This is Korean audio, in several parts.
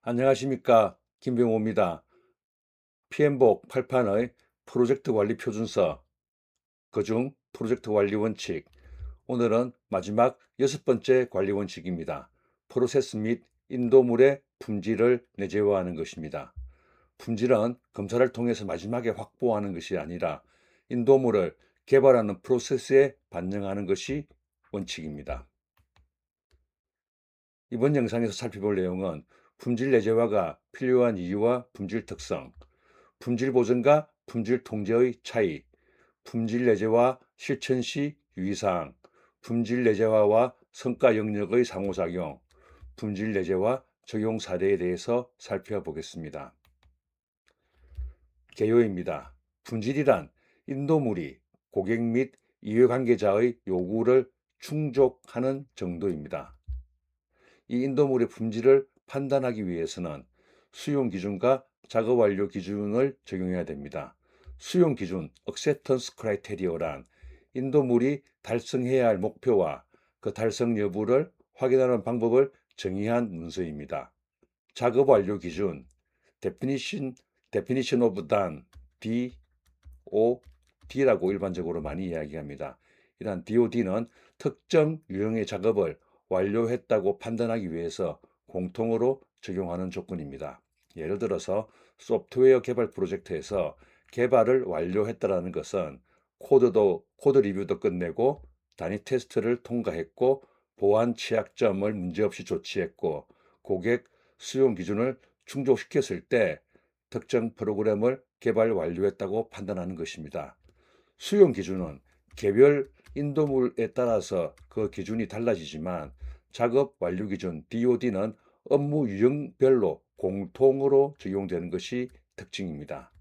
안녕하십니까. 김병호입니다. PM복 8판의 프로젝트 관리 표준서, 그중 프로젝트 관리 원칙. 오늘은 마지막 6번째 관리 원칙입니다. 프로세스 및 인도물의 품질을 내재화하는 것입니다. 품질은 검사를 통해서 마지막에 확보하는 것이 아니라 인도물을 개발하는 프로세스에 반영하는 것이 원칙입니다. 이번 영상에서 살펴볼 내용은 품질 내재화가 필요한 이유와 품질 특성, 품질 보증과 품질 통제의 차이, 품질 내재화 실천 시 유의사항, 품질 내재화와 성과 영역의 상호작용, 품질 내재화 적용 사례에 대해서 살펴보겠습니다. 개요입니다. 품질이란 인도물이 고객 및 이해관계자의 요구를 충족하는 정도입니다. 이 인도물의 품질을 판단하기 위해서는 수용 기준과 작업 완료 기준을 적용해야 됩니다. 수용 기준 (acceptance criteria란 인도물이 달성해야 할 목표와 그 달성 여부를 확인하는 방법을 정의한 문서입니다. 작업 완료 기준 definition of done, DOD라고 일반적으로 많이 이야기합니다. 이러한 DOD는 특정 유형의 작업을 완료했다고 판단하기 위해서 공통으로 적용하는 조건입니다. 예를 들어서 소프트웨어 개발 프로젝트에서 개발을 완료했다는 것은 코드 리뷰도 끝내고 단위 테스트를 통과했고 보안 취약점을 문제없이 조치했고 고객 수용 기준을 충족시켰을 때 특정 프로그램을 개발 완료했다고 판단하는 것입니다. 수용 기준은 개별 인도물에 따라서 그 기준이 달라지지만 작업 완료 기준 (DOD는) 업무 유형별로 공통으로 적용되는 것이 특징입니다.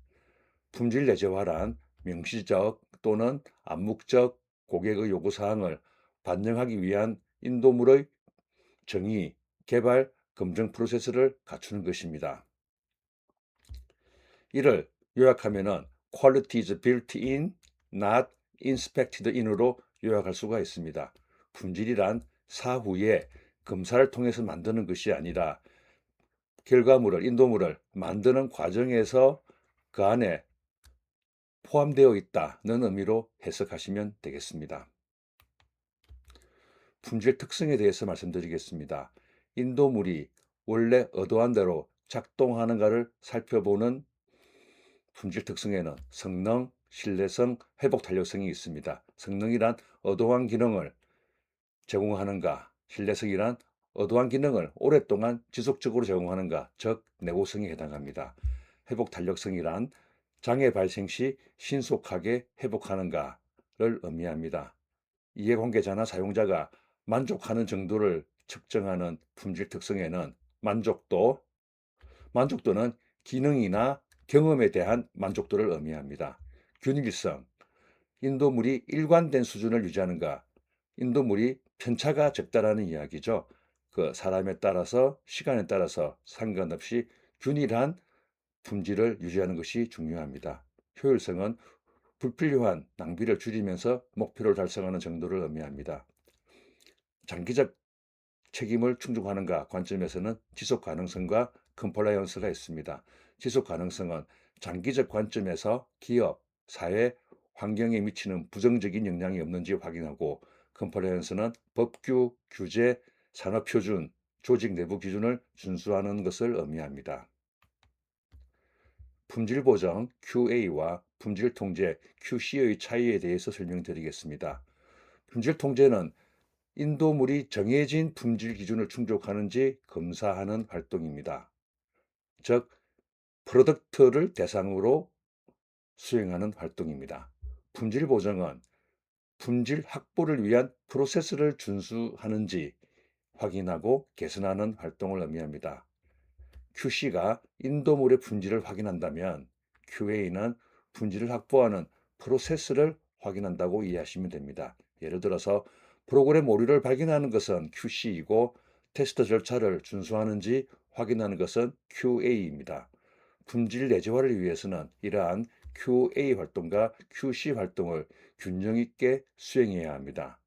품질 내재화란 명시적 또는 암묵적 고객의 요구사항을 반영하기 위한 인도물의 정의, 개발, 검증 프로세스를 갖추는 것입니다. 이를 요약하면은 quality is built in, not inspected in으로 요약할 수가 있습니다. 품질이란 사후에 검사를 통해서 만드는 것이 아니라 인도물을 만드는 과정에서 그 안에 포함되어 있다는 의미로 해석하시면 되겠습니다. 품질 특성에 대해서 말씀드리겠습니다. 인도물이 원래 의도한 대로 작동하는가를 살펴보는 품질 특성에는 성능, 신뢰성, 회복 탄력성이 있습니다. 성능이란 의도한 기능을 제공하는가, 신뢰성이란 의도한 기능을 오랫동안 지속적으로 제공하는가, 즉 내구성에 해당합니다. 회복 탄력성이란 장애 발생 시 신속하게 회복하는가를 의미합니다. 이해관계자나 사용자가 만족하는 정도를 측정하는 품질 특성에는 만족도는 기능이나 경험에 대한 만족도를 의미합니다. 균일성, 인도물이 일관된 수준을 유지하는가, 인도물이 편차가 적다라는 이야기죠. 그 사람에 따라서 시간에 따라서 상관없이 균일한 품질을 유지하는 것이 중요합니다. 효율성은 불필요한 낭비를 줄이면서 목표를 달성하는 정도를 의미합니다. 장기적 책임을 충족하는가 관점에서는 지속 가능성과 컴플라이언스가 있습니다. 지속 가능성은 장기적 관점에서 기업, 사회, 환경에 미치는 부정적인 영향이 없는지 확인하고 컴플라이언스는 법규, 규제, 산업 표준, 조직 내부 기준을 준수하는 것을 의미합니다. 품질 보정 QA와 품질 통제 QC의 차이에 대해서 설명드리겠습니다. 품질 통제는 인도물이 정해진 품질 기준을 충족하는지 검사하는 활동입니다. 즉, 프로덕트를 대상으로 수행하는 활동입니다. 품질 보정은 품질 확보를 위한 프로세스를 준수하는지 확인하고 개선하는 활동을 의미합니다. QC가 인도물의 품질을 확인한다면 QA는 품질을 확보하는 프로세스를 확인한다고 이해하시면 됩니다. 예를 들어서 프로그램 오류를 발견하는 것은 QC이고 테스트 절차를 준수하는지 확인하는 것은 QA입니다. 품질 내재화를 위해서는 이러한 QA 활동과 QC 활동을 균형 있게 수행해야 합니다.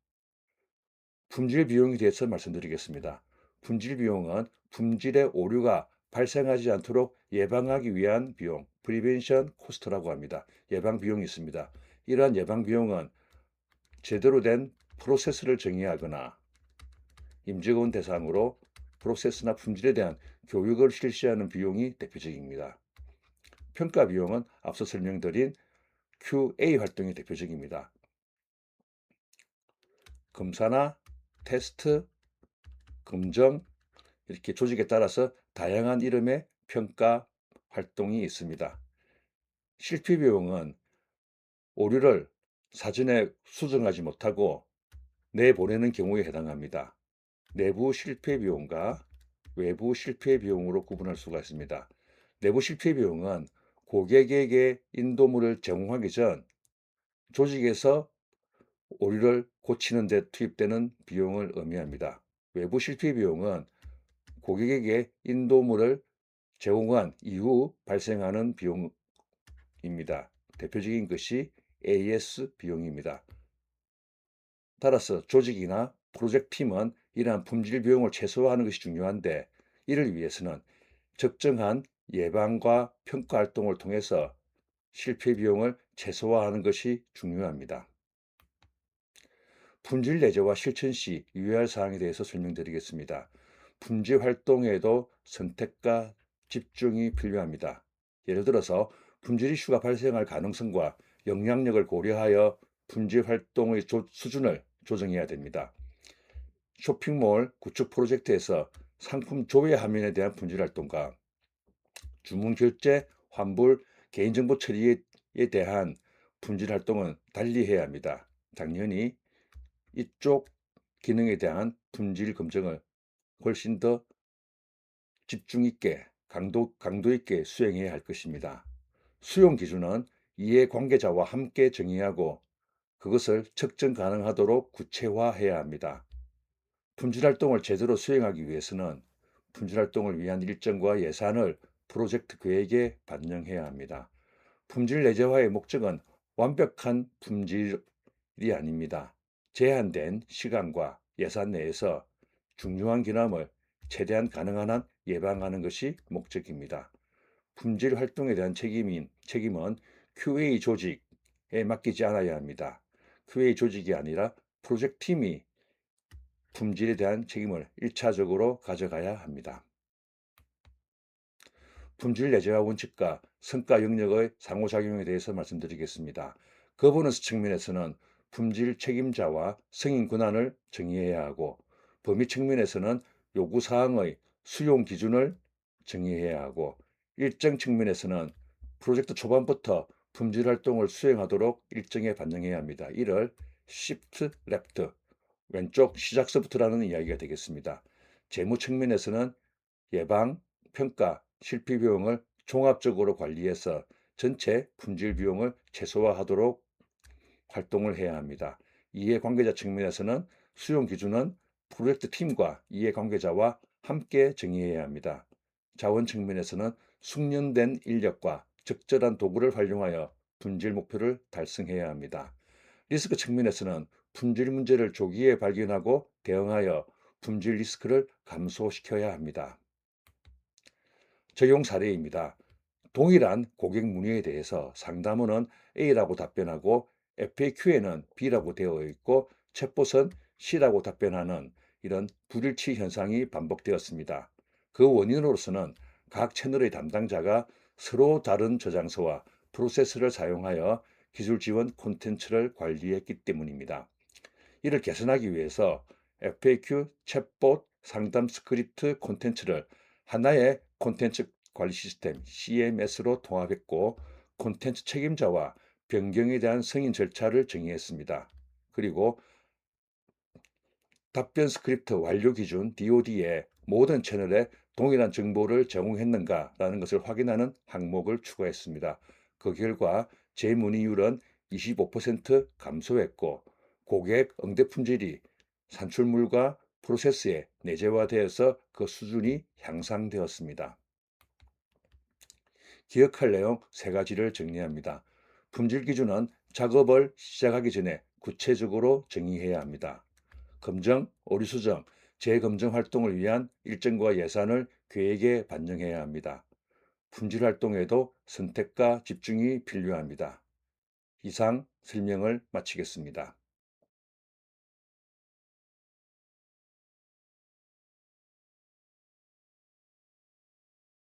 품질 비용에 대해서 말씀드리겠습니다. 품질 비용은 품질의 오류가 발생하지 않도록 예방하기 위한 비용, 프리벤션 코스트라고 합니다. 예방 비용이 있습니다. 이러한 예방 비용은 제대로 된 프로세스를 정의하거나 임직원 대상으로 프로세스나 품질에 대한 교육을 실시하는 비용이 대표적입니다. 평가 비용은 앞서 설명드린 QA 활동이 대표적입니다. 검사나 테스트, 검정, 이렇게 조직에 따라서 다양한 이름의 평가 활동이 있습니다. 실패 비용은 오류를 사전에 수정하지 못하고 내보내는 경우에 해당합니다. 내부 실패 비용과 외부 실패 비용으로 구분할 수가 있습니다. 내부 실패 비용은 고객에게 인도물을 제공하기 전 조직에서 오류를 고치는 데 투입되는 비용을 의미합니다. 외부 실패 비용은 고객에게 인도물을 제공한 이후 발생하는 비용입니다. 대표적인 것이 AS 비용입니다. 따라서 조직이나 프로젝트 팀은 이러한 품질 비용을 최소화하는 것이 중요한데, 이를 위해서는 적정한 예방과 평가 활동을 통해서 실패 비용을 최소화하는 것이 중요합니다. 품질 내재와 실천 시 유의할 사항에 대해서 설명드리겠습니다. 품질 활동에도 선택과 집중이 필요합니다. 예를 들어서 품질 이슈가 발생할 가능성과 영향력을 고려하여 품질 활동의 수준을 조정해야 됩니다. 쇼핑몰 구축 프로젝트에서 상품 조회 화면에 대한 품질 활동과 주문 결제, 환불, 개인정보 처리에 대한 품질 활동은 달리 해야 합니다. 당연히 이쪽 기능에 대한 품질 검증을 훨씬 더 집중 있게, 강도 있게 수행해야 할 것입니다. 수용 기준은 이해관계자와 함께 정의하고 그것을 측정 가능하도록 구체화해야 합니다. 품질 활동을 제대로 수행하기 위해서는 품질 활동을 위한 일정과 예산을 프로젝트 계획에 반영해야 합니다. 품질 내재화의 목적은 완벽한 품질이 아닙니다. 제한된 시간과 예산 내에서 중요한 기남을 최대한 가능한 한 예방하는 것이 목적입니다. 품질 활동에 대한 책임은 QA 조직에 맡기지 않아야 합니다. QA 조직이 아니라 프로젝트 팀이 품질에 대한 책임을 1차적으로 가져가야 합니다. 품질 내재화 원칙과 성과 영역의 상호작용에 대해서 말씀드리겠습니다. 거버넌스 측면에서는 품질 책임자와 승인 권한을 정의해야 하고, 범위 측면에서는 요구사항의 수용 기준을 정의해야 하고, 일정 측면에서는 프로젝트 초반부터 품질 활동을 수행하도록 일정에 반영해야 합니다. 이를 Shift Left, 왼쪽 시작서부터라는 이야기가 되겠습니다. 재무 측면에서는 예방, 평가, 실패 비용을 종합적으로 관리해서 전체 품질 비용을 최소화하도록 활동을 해야 합니다. 이해관계자 측면에서는 수용 기준은 프로젝트 팀과 이해관계자와 함께 정의해야 합니다. 자원 측면에서는 숙련된 인력과 적절한 도구를 활용하여 품질 목표를 달성해야 합니다. 리스크 측면에서는 품질 문제를 조기에 발견하고 대응하여 품질 리스크를 감소시켜야 합니다. 적용 사례입니다. 동일한 고객 문의에 대해서 상담원은 A라고 답변하고 FAQ에는 B라고 되어 있고 챗봇은 C라고 답변하는 이런 불일치 현상이 반복되었습니다. 그 원인으로서는 각 채널의 담당자가 서로 다른 저장소와 프로세스를 사용하여 기술 지원 콘텐츠를 관리했기 때문입니다. 이를 개선하기 위해서 FAQ, 챗봇, 상담 스크립트 콘텐츠를 하나의 콘텐츠 관리 시스템 CMS로 통합했고, 콘텐츠 책임자와 변경에 대한 승인 절차를 정의했습니다. 그리고 답변 스크립트 완료 기준 DOD에 모든 채널에 동일한 정보를 제공했는가라는 것을 확인하는 항목을 추가했습니다. 그 결과 재문의율은 25% 감소했고, 고객 응대 품질이 산출물과 프로세스에 내재화되어서 그 수준이 향상되었습니다. 기억할 내용 3가지를 정리합니다. 품질 기준은 작업을 시작하기 전에 구체적으로 정의해야 합니다. 검정, 오류 수정, 재검증 활동을 위한 일정과 예산을 계획에 반영해야 합니다. 품질 활동에도 선택과 집중이 필요합니다. 이상 설명을 마치겠습니다.